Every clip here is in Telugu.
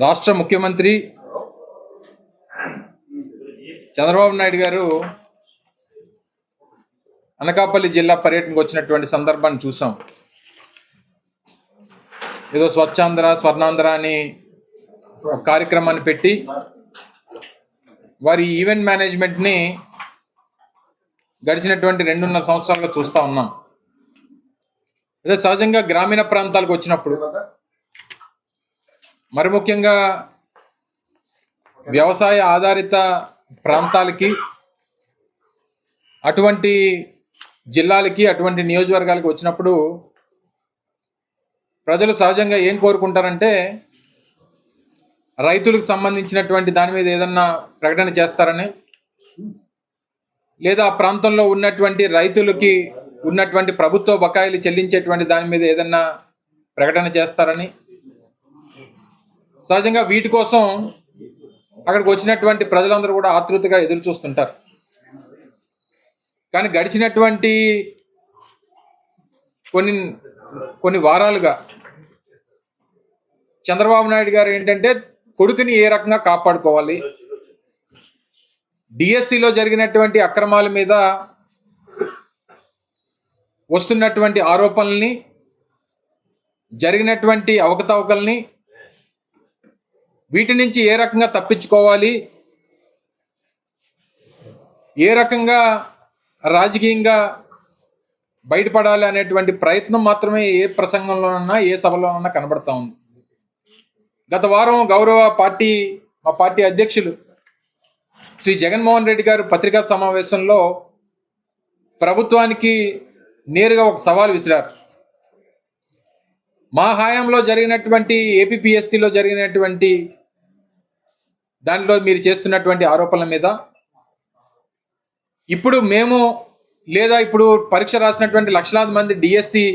రాష్ట్ర ముఖ్యమంత్రి చంద్రబాబు నాయుడు గారు అనకాపల్లి జిల్లా పర్యటనకు వచ్చినటువంటి సందర్భాన్ని చూసాం. ఏదో స్వచ్ఛాంధ్ర స్వర్ణాంధ్ర అని ఒక కార్యక్రమాన్ని పెట్టి వారి ఈవెంట్ మేనేజ్మెంట్ని గడిచినటువంటి 2.5 సంవత్సరాలుగా చూస్తూ ఉన్నాం. అదే సహజంగా గ్రామీణ ప్రాంతాలకు వచ్చినప్పుడు, మరి ముఖ్యంగా వ్యవసాయ ఆధారిత ప్రాంతాలకి, అటువంటి జిల్లాలకి, అటువంటి నియోజకవర్గాలకి వచ్చినప్పుడు ప్రజలు సహజంగా ఏం కోరుకుంటారంటే రైతులకు సంబంధించినటువంటి దాని మీద ఏదన్నా ప్రకటన చేస్తారని, లేదా ఆ ప్రాంతంలో ఉన్నటువంటి రైతులకి ఉన్నటువంటి ప్రభుత్వ బకాయిలు చెల్లించేటువంటి దాని మీద ఏదన్నా ప్రకటన చేస్తారని, సహజంగా వీటి కోసం అక్కడికి వచ్చినటువంటి ప్రజలందరూ కూడా ఆతృతగా ఎదురు చూస్తుంటారు. కానీ గడిచినటువంటి కొన్ని వారాలుగా చంద్రబాబు నాయుడు గారు ఏంటంటే కొడుకుని ఏ రకంగా కాపాడుకోవాలి, డిఎస్సిలో జరిగినటువంటి అక్రమాల మీద వస్తున్నటువంటి ఆరోపణల్ని, జరిగినటువంటి అవకతవకల్ని, వీటి నుంచి ఏ రకంగా తప్పించుకోవాలి, ఏ రకంగా రాజకీయంగా బయటపడాలి అనేటువంటి ప్రయత్నం మాత్రమే ఏ ప్రసంగంలోనన్నా ఏ సభలోనన్నా కనబడతా ఉంది. గత వారం మా పార్టీ అధ్యక్షులు శ్రీ జగన్మోహన్ రెడ్డి గారు పత్రికా సమావేశంలో ప్రభుత్వానికి నేరుగా ఒక సవాల్ విసిరారు. మా హయాంలో జరిగినటువంటి ఏపీపీఎస్సీలో జరిగినటువంటి దానిలో మీరు చేస్తున్నటువంటి ఆరోపణల మీద, ఇప్పుడు మేము ఇప్పుడు పరీక్ష రాసినటువంటి లక్షలాది మంది డిఎస్సి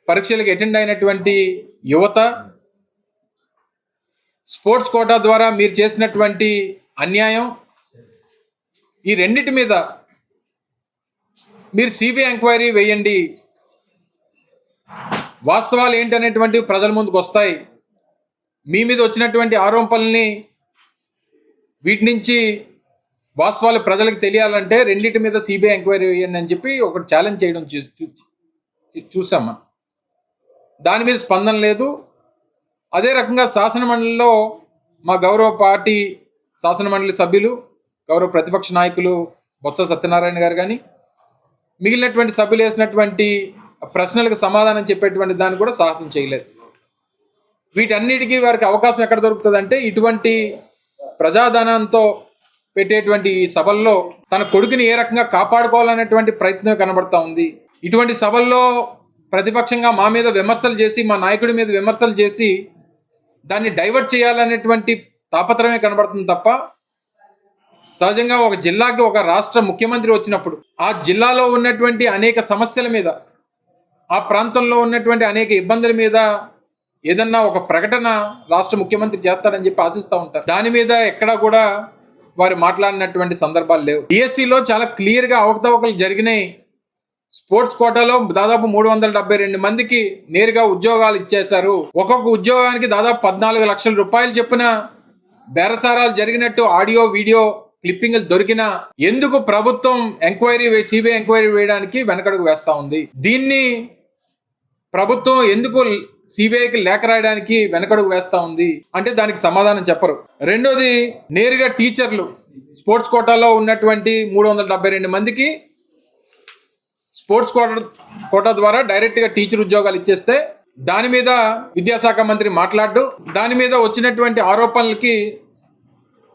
పరీక్షలకు అటెండ్ అయినటువంటి యువత, స్పోర్ట్స్ కోటా ద్వారా మీరు చేసినటువంటి అన్యాయం, ఈ రెండింటి మీద మీరు సిబిఐ ఎంక్వైరీ వేయండి, వాస్తవాలు ఏంటనేటువంటివి ప్రజల ముందుకు వస్తాయి, మీ మీద వచ్చినటువంటి ఆరోపణల్ని వీటి నుంచి వాస్తవాలు ప్రజలకు తెలియాలంటే రెండింటి మీద సిబిఐ ఎంక్వైరీ వేయండి అని చెప్పి ఒకటి ఛాలెంజ్ చేయడం చూసామా. దాని మీద స్పందన లేదు. అదే రకంగా శాసనమండలిలో మా గౌరవ పార్టీ శాసనమండలి సభ్యులు, గౌరవ ప్రతిపక్ష నాయకులు బొత్స సత్యనారాయణ గారు కానీ మిగిలినటువంటి సభ్యులు వేసినటువంటి ప్రశ్నలకు సమాధానం చెప్పేటువంటి దాన్ని కూడా సాహసం చేయలేదు. వీటన్నిటికీ వారికి అవకాశం ఎక్కడ దొరుకుతుందంటే ఇటువంటి ప్రజాధనంతో పెట్టేటువంటి ఈ సభల్లో తన కొడుకుని ఏ రకంగా కాపాడుకోవాలనేటువంటి ప్రయత్నం కనబడతా ఉంది. ఇటువంటి సభల్లో ప్రతిపక్షంగా మా మీద విమర్శలు చేసి, మా నాయకుడి మీద విమర్శలు చేసి దాన్ని డైవర్ట్ చేయాలనేటువంటి తాపత్రమే కనబడుతుంది తప్ప, సహజంగా ఒక జిల్లాకి ఒక రాష్ట్ర ముఖ్యమంత్రి వచ్చినప్పుడు ఆ జిల్లాలో ఉన్నటువంటి అనేక సమస్యల మీద, ఆ ప్రాంతంలో ఉన్నటువంటి అనేక ఇబ్బందుల మీద ఏదన్నా ఒక ప్రకటన రాష్ట్ర ముఖ్యమంత్రి చేస్తాడని చెప్పి ఆశిస్తూ ఉంటారు. దాని మీద ఎక్కడా కూడా వారు మాట్లాడినటువంటి సందర్భాలు లేవు. డిఎస్సిలో చాలా క్లియర్గా అవకతవకలు జరిగినాయి. స్పోర్ట్స్ కోటాలో దాదాపు 372 మందికి నేరుగా ఉద్యోగాలు ఇచ్చేశారు. ఒక్కొక్క ఉద్యోగానికి దాదాపు 14 లక్షల రూపాయలు చొప్పున బేరసారాలు జరిగినట్టు ఆడియో వీడియో క్లిప్పింగ్లు దొరికినా ఎందుకు ప్రభుత్వం సిబిఐ ఎంక్వైరీ వేయడానికి వెనకడుగు వేస్తా ఉంది? దీన్ని ప్రభుత్వం ఎందుకు సిబిఐకి లేఖ రాయడానికి వెనకడుగు వేస్తా ఉంది అంటే దానికి సమాధానం చెప్పరు. రెండోది, నేరుగా టీచర్లు స్పోర్ట్స్ కోటాలో ఉన్నటువంటి 372 మందికి స్పోర్ట్స్ కోటా ద్వారా డైరెక్ట్గా టీచర్ ఉద్యోగాలు ఇచ్చేస్తే దాని మీద విద్యాశాఖ మంత్రి మాట్లాడు, దాని మీద వచ్చినటువంటి ఆరోపణలకి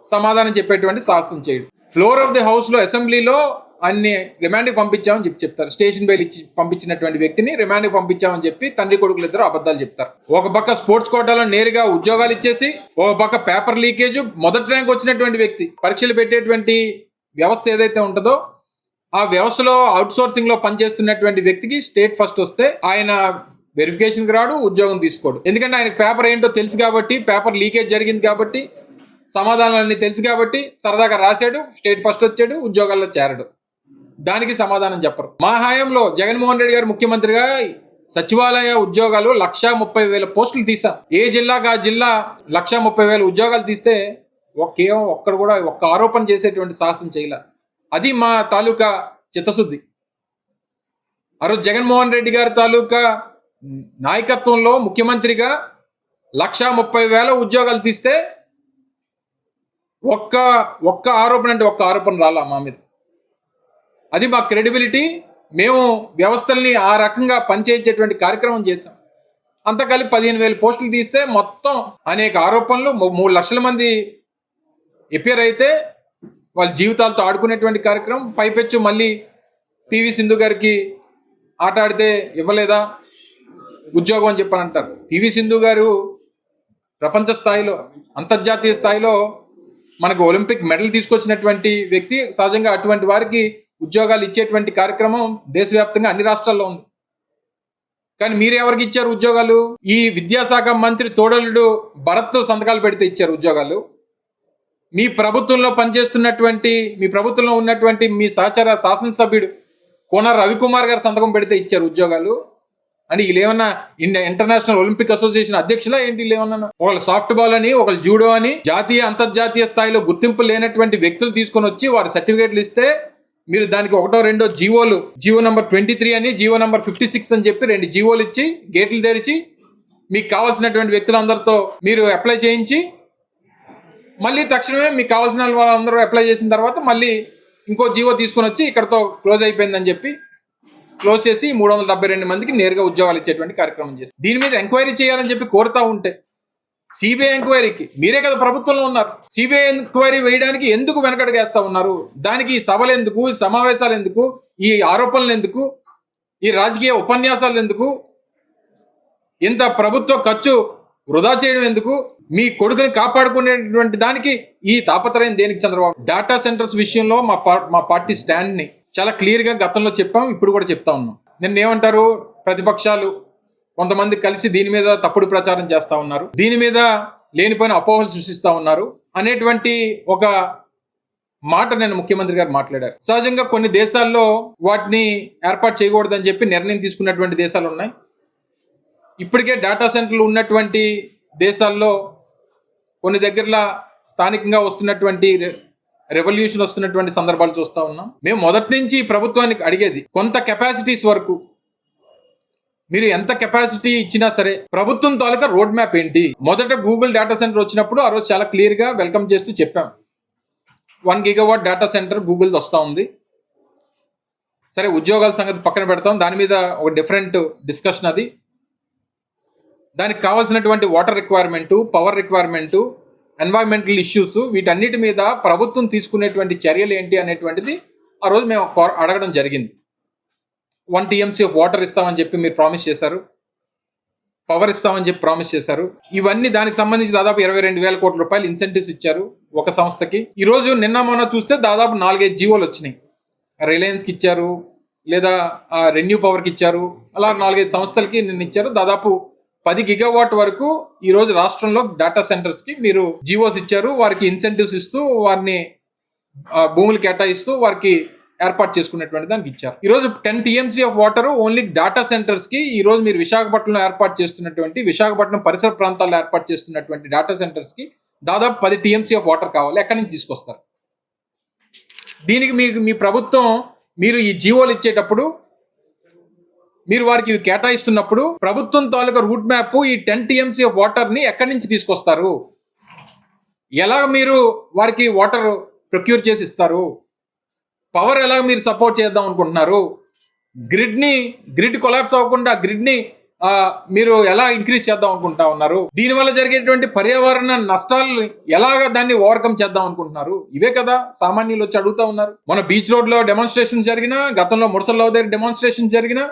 సమాధానం చెప్పేటువంటి సాహసం చేయడు. ఫ్లోర్ ఆఫ్ ది హౌస్లో అసెంబ్లీలో అన్ని రిమాండ్కి పంపించామని చెప్తారు. స్టేషన్ బెయిల్ ఇచ్చి పంపించినటువంటి వ్యక్తిని రిమాండ్కి పంపించామని చెప్పి తండ్రి కొడుకులు ఇద్దరు అబద్ధాలు చెప్తారు. ఒక పక్క స్పోర్ట్స్ కోటాలో నేరుగా ఉద్యోగాలు ఇచ్చేసి, ఒక పక్క పేపర్ లీకేజ్, మొదటి ర్యాంక్ వచ్చినటువంటి వ్యక్తి, పరీక్షలు పెట్టేటువంటి వ్యవస్థ ఏదైతే ఉంటుందో ఆ వ్యవస్థలో అవుట్సోర్సింగ్ లో పనిచేస్తున్నటువంటి వ్యక్తికి స్టేట్ ఫస్ట్ వస్తే ఆయన వెరిఫికేషన్కి రాడు, ఉద్యోగం తీసుకోడు. ఎందుకంటే ఆయనకు పేపర్ ఏంటో తెలుసు కాబట్టి, పేపర్ లీకేజ్ జరిగింది కాబట్టి, సమాధానాలన్నీ తెలుసు కాబట్టి సరదాగా రాశాడు, స్టేట్ ఫస్ట్ వచ్చాడు, ఉద్యోగాల్లో చేరడు. దానికి సమాధానం చెప్పరు. మా హయాంలో జగన్మోహన్ రెడ్డి గారు ముఖ్యమంత్రిగా సచివాలయ ఉద్యోగాలు 1,30,000 పోస్టులు తీసాం. ఏ జిల్లాకు ఆ జిల్లా 1,30,000 ఉద్యోగాలు తీస్తే కేవలం ఒక్కడు కూడా ఒక్క ఆరోపణ చేసేటువంటి సాహసం చేయలే. అది మా తాలూకా చిత్తశుద్ధి. ఆ రోజు జగన్మోహన్ రెడ్డి గారి తాలూకా నాయకత్వంలో ముఖ్యమంత్రిగా 1,30,000 ఉద్యోగాలు తీస్తే ఒక్క ఆరోపణ అంటే ఒక్క ఆరోపణ రాలా మా మీద. అది మా క్రెడిబిలిటీ. మేము వ్యవస్థల్ని ఆ రకంగా పనిచేయించేటువంటి కార్యక్రమం చేశాం. అంతా కలిపి 15,000 పోస్టులు తీస్తే మొత్తం అనేక ఆరోపణలు, 3 లక్షల మంది ఎపియర్ అయితే వాళ్ళ జీవితాలతో ఆడుకునేటువంటి కార్యక్రమం. పైపెచ్చు మళ్ళీ పివి సింధు గారికి ఆట ఆడితే ఇవ్వలేదా ఉద్యోగం అని చెప్పని అంటారు. పివి సింధు గారు ప్రపంచ స్థాయిలో, అంతర్జాతీయ స్థాయిలో మనకు ఒలింపిక్ మెడల్ తీసుకొచ్చినటువంటి వ్యక్తి. సహజంగా అటువంటి వారికి ఉద్యోగాలు ఇచ్చేటువంటి కార్యక్రమం దేశవ్యాప్తంగా అన్ని రాష్ట్రాల్లో ఉంది. కానీ మీరు ఎవరికి ఇచ్చారు ఉద్యోగాలు? ఈ విద్యాశాఖ మంత్రి తోడలుడు భరత్ సంతకాలు పెడితే ఇచ్చారు ఉద్యోగాలు. మీ ప్రభుత్వంలో పనిచేస్తున్నటువంటి, మీ ప్రభుత్వంలో ఉన్నటువంటి మీ సహచర శాసనసభ్యుడు కోన రవికుమార్ గారు సంతకం పెడితే ఇచ్చారు ఉద్యోగాలు. అంటే వీళ్ళు ఏమన్నా ఇంటర్నేషనల్ ఒలింపిక్ అసోసియేషన్ అధ్యక్షులా ఏంటి? వీళ్ళు ఏమన్నా ఒకళ్ళు సాఫ్ట్ బాల్ అని, ఒకళ్ళు జూడో అని జాతీయ అంతర్జాతీయ స్థాయిలో గుర్తింపు లేనటువంటి వ్యక్తులు తీసుకొని వచ్చి వారి సర్టిఫికేట్లు ఇస్తే మీరు దానికి ఒకటో రెండో జీవోలు, జీవో నంబర్ 23 అని, జీవో నంబర్ 56 అని చెప్పి 2 జీవోలు ఇచ్చి గేట్లు తెరిచి మీకు కావాల్సినటువంటి వ్యక్తులందరితో మీరు అప్లై చేయించి మళ్ళీ తక్షణమే మీకు కావాల్సిన వాళ్ళందరూ అప్లై చేసిన తర్వాత మళ్ళీ ఇంకో జీవో తీసుకొని వచ్చి ఇక్కడతో క్లోజ్ అయిపోయిందని చెప్పి క్లోజ్ చేసి 372 మందికి నేరుగా ఉద్యోగాలు ఇచ్చేటువంటి కార్యక్రమం చేసి దీని మీద ఎంక్వైరీ చేయాలని చెప్పి కోరుతా ఉంటే సిబిఐ ఎంక్వైరీకి మీరే కదా ప్రభుత్వంలో ఉన్నారు. సిబిఐ ఎంక్వైరీ వేయడానికి ఎందుకు వెనకడుగేస్తా ఉన్నారు? దానికి ఈ సభలు ఎందుకు, ఈ సమావేశాలు ఎందుకు, ఈ ఆరోపణలు ఎందుకు, ఈ రాజకీయ ఉపన్యాసాలు ఎందుకు, ఇంత ప్రభుత్వ ఖర్చు వృధా చేయడం ఎందుకు? మీ కొడుకుని కాపాడుకునేటువంటి దానికి ఈ తాపత్రయం దేనికి? చంద్రబాబు డేటా సెంటర్స్ విషయంలో మా పార్టీ స్టాండ్ ని చాలా క్లియర్ గా గతంలో చెప్పాం, ఇప్పుడు కూడా చెప్తా ఉన్నాం. నిన్న ఏమంటారు ప్రతిపక్షాలు కొంతమంది కలిసి దీని మీద తప్పుడు ప్రచారం చేస్తా ఉన్నారు, దీని మీద లేనిపోయిన అపోహలు సృష్టిస్తా ఉన్నారు అనేటువంటి ఒక మాట నేను ముఖ్యమంత్రి గారు మాట్లాడారు. సహజంగా కొన్ని దేశాల్లో వాటిని ఏర్పాటు చేయకూడదని చెప్పి నిర్ణయం తీసుకున్నటువంటి దేశాలు ఉన్నాయి. ఇప్పటికే డేటా సెంటర్లు ఉన్నటువంటి దేశాల్లో కొన్ని దగ్గరలో స్థానికంగా వస్తున్నటువంటి రెవల్యూషన్ వస్తున్నటువంటి సందర్భాలు చూస్తా ఉన్నాం. మేము మొదటి నుంచి ప్రభుత్వానికి అడిగేది కొంత కెపాసిటీస్ వరకు మీరు ఎంత కెపాసిటీ ఇచ్చినా సరే ప్రభుత్వం తాలూకా రోడ్ మ్యాప్ ఏంటి? మొదట గూగుల్ డేటా సెంటర్ వచ్చినప్పుడు ఆ రోజు చాలా క్లియర్ గా వెల్కమ్ చేస్తూ చెప్పాం. 1 గిగావాట్ డేటా సెంటర్ గూగుల్ వస్తా ఉంది. సరే ఉద్యోగాల సంగతి పక్కన పెడతాం, దాని మీద ఒక డిఫరెంట్ డిస్కషన్. అది దానికి కావాల్సినటువంటి water requirement, power requirement, environmental issues, వీటన్నిటి మీద ప్రభుత్వం తీసుకునేటువంటి చర్యలు ఏంటి అనేటువంటిది ఆ రోజు మేము అడగడం జరిగింది. 1 TMC ఆఫ్ వాటర్ ఇస్తామని చెప్పి మీరు ప్రామిస్ చేశారు, పవర్ ఇస్తామని చెప్పి ప్రామిస్ చేశారు. ఇవన్నీ దానికి సంబంధించి దాదాపు 22,000 కోట్ల రూపాయలు ఇన్సెంటివ్స్ ఇచ్చారు ఒక సంస్థకి. ఈ రోజు నిన్న మొన్న చూస్తే దాదాపు 4-5 జీవోలు వచ్చినాయి. రిలయన్స్కి ఇచ్చారు, లేదా రెన్యూ పవర్కి ఇచ్చారు, అలా 4-5 సంస్థలకి నిన్న ఇచ్చారు. దాదాపు 10 గిగావాట్ వరకు ఈ రోజు రాష్ట్రంలో డేటా సెంటర్స్ కి మీరు జీవోస్ ఇచ్చారు. వారికి ఇన్సెంటివ్స్ ఇస్తూ, వారిని భూములు కేటాయిస్తూ వారికి ఏర్పాటు చేసుకునేటువంటి దానికి ఇచ్చారు. ఈ రోజు 10 TMC of water only data centres కి ఈ రోజు మీరు విశాఖపట్నంలో ఏర్పాటు చేస్తున్నటువంటి, విశాఖపట్నం పరిసర ప్రాంతాల్లో ఏర్పాటు చేస్తున్నటువంటి డేటా సెంటర్స్ కి దాదాపు 10 TMC ఆఫ్ వాటర్ కావాలి. ఎక్కడి నుంచి తీసుకొస్తారు? దీనికి మీ ప్రభుత్వం మీరు ఈ జీవోలు ఇచ్చేటప్పుడు, మీరు వారికి కేటాయిస్తున్నప్పుడు ప్రభుత్వం తాలూకా రూట్ మ్యాప్ ఈ 10 TMC ఆఫ్ వాటర్ ని ఎక్కడి నుంచి తీసుకొస్తారు? ఎలా మీరు వారికి వాటర్ ప్రొక్యూర్ చేసి ఇస్తారు? పవర్ ఎలా మీరు సపోర్ట్ చేద్దాం అనుకుంటున్నారు? గ్రిడ్ కొలాప్స్ అవ్వకుండా గ్రిడ్ ని మీరు ఎలా ఇంక్రీజ్ చేద్దాం అనుకుంటా ఉన్నారు? దీనివల్ల జరిగేటువంటి పర్యావరణ నష్టాలను ఎలాగ దాన్ని ఓవర్కమ్ చేద్దాం అనుకుంటున్నారు? ఇవే కదా సామాన్యులు వచ్చి అడుగుతా ఉన్నారు. మన బీచ్ రోడ్ లో డెమాన్స్ట్రేషన్ జరిగినా, గతంలో ముడసల్లో దగ్గర డెమాన్స్ట్రేషన్ జరిగినా,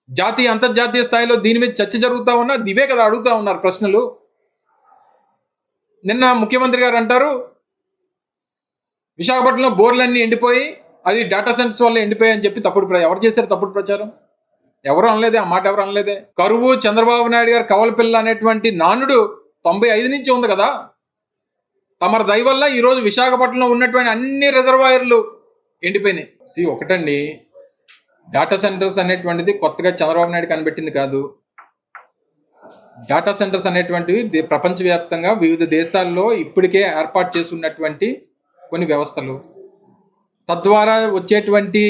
జాతీయ అంతర్జాతీయ స్థాయిలో దీని మీద చర్చ జరుగుతా ఉన్నా, ఇవే కదా అడుగుతా ఉన్నారు ప్రశ్నలు. నిన్న ముఖ్యమంత్రి గారు అంటారు విశాఖపట్నంలో బోర్లన్నీ ఎండిపోయి అది డేటా సెంటర్స్ వల్ల ఎండిపోయాయి అని చెప్పి ఎవరు చేశారు తప్పుడు ప్రచారం? ఎవరు అనలేదే, ఆ మాట ఎవరు అనలేదే. కరువు, చంద్రబాబు నాయుడు గారు కవలపిల్ల అనేటువంటి నానుడు 95 నుంచి ఉంది కదా. తమరి దయ వల్ల ఈరోజు విశాఖపట్నంలో ఉన్నటువంటి అన్ని రిజర్వాయర్లు ఎండిపోయినాయి. ఒకటండి, డేటా సెంటర్స్ అనేటువంటిది కొత్తగా చంద్రబాబు నాయుడు కనిపెట్టింది కాదు. డేటా సెంటర్స్ అనేటువంటివి ప్రపంచవ్యాప్తంగా వివిధ దేశాల్లో ఇప్పటికే ఏర్పాటు చేసి ఉన్నటువంటి కొన్ని వ్యవస్థలు. తద్వారా వచ్చేటువంటి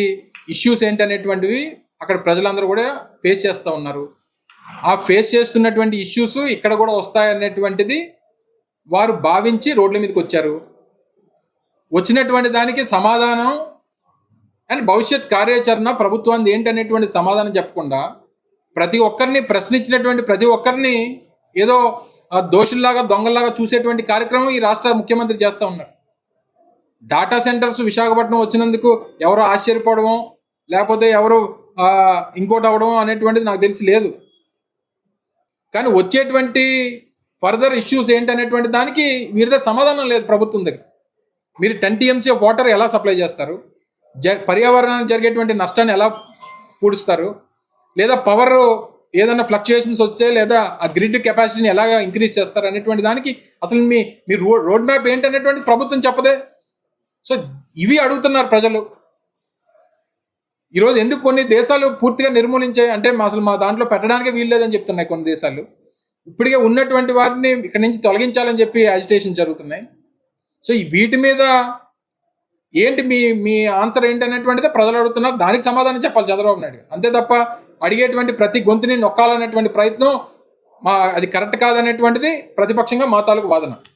ఇష్యూస్ ఏంటనేటువంటివి అక్కడ ప్రజలందరూ కూడా ఫేస్ చేస్తూ ఉన్నారు. ఆ ఫేస్ చేస్తున్నటువంటి ఇష్యూస్ ఇక్కడ కూడా వస్తాయనేటువంటిది వారు భావించి రోడ్ల మీదకి వచ్చారు. వచ్చినటువంటి దానికి సమాధానం అండ్ భవిష్యత్ కార్యాచరణ ప్రభుత్వాన్ని ఏంటనేటువంటి సమాధానం చెప్పకుండా ప్రతి ఒక్కరిని ప్రశ్నించినటువంటి ప్రతి ఒక్కరిని ఏదో దోషుల్లాగా దొంగల్లాగా చూసేటువంటి కార్యక్రమం ఈ రాష్ట్ర ముఖ్యమంత్రి చేస్తూ ఉన్నారు. డాటా సెంటర్స్ విశాఖపట్నం వచ్చినందుకు ఎవరో ఆశ్చర్యపోవడమో లేకపోతే ఎవరు ఇంకోటి అవ్వడమో అనేటువంటిది నాకు తెలిసి లేదు. కానీ వచ్చేటువంటి ఫర్దర్ ఇష్యూస్ ఏంటనేటువంటి దానికి మీ దగ్గర సమాధానం లేదు ప్రభుత్వం దగ్గర. మీరు 10 TMC ఆఫ్ వాటర్ ఎలా సప్లై చేస్తారు? పర్యావరణానికి జరిగేటువంటి నష్టాన్ని ఎలా పూడుస్తారు? లేదా పవర్ ఏదైనా ఫ్లక్చుయేషన్స్ వస్తే లేదా ఆ గ్రిడ్ కెపాసిటీని ఎలాగా ఇంక్రీజ్ చేస్తారు అనేటువంటి దానికి అసలు మీ రోడ్ మ్యాప్ ఏంటనేటువంటి ప్రభుత్వం చెప్పదే. సో ఇవి అడుగుతున్నారు ప్రజలు. ఈరోజు ఎందుకు కొన్ని దేశాలు పూర్తిగా నిర్మూలించాయి అంటే అసలు మా దాంట్లో పెట్టడానికి వీలు లేదని చెప్తున్నాయి కొన్ని దేశాలు. ఇప్పటికే ఉన్నటువంటి వాటిని ఇక్కడ నుంచి తొలగించాలని చెప్పి యాజిటేషన్ జరుగుతున్నాయి. సో వీటి మీద ఏంటి మీ ఆన్సర్ ఏంటి అనేటువంటిది ప్రజలు అడుగుతున్నారు. దానికి సమాధానం చెప్పాలి చంద్రబాబు నాయుడు. అంతే తప్ప అడిగేటువంటి ప్రతి గొంతుని నొక్కాలనేటువంటి ప్రయత్నం అది కరెక్ట్ కాదనేటువంటిది ప్రతిపక్షంగా మా తాలూకు వాదన.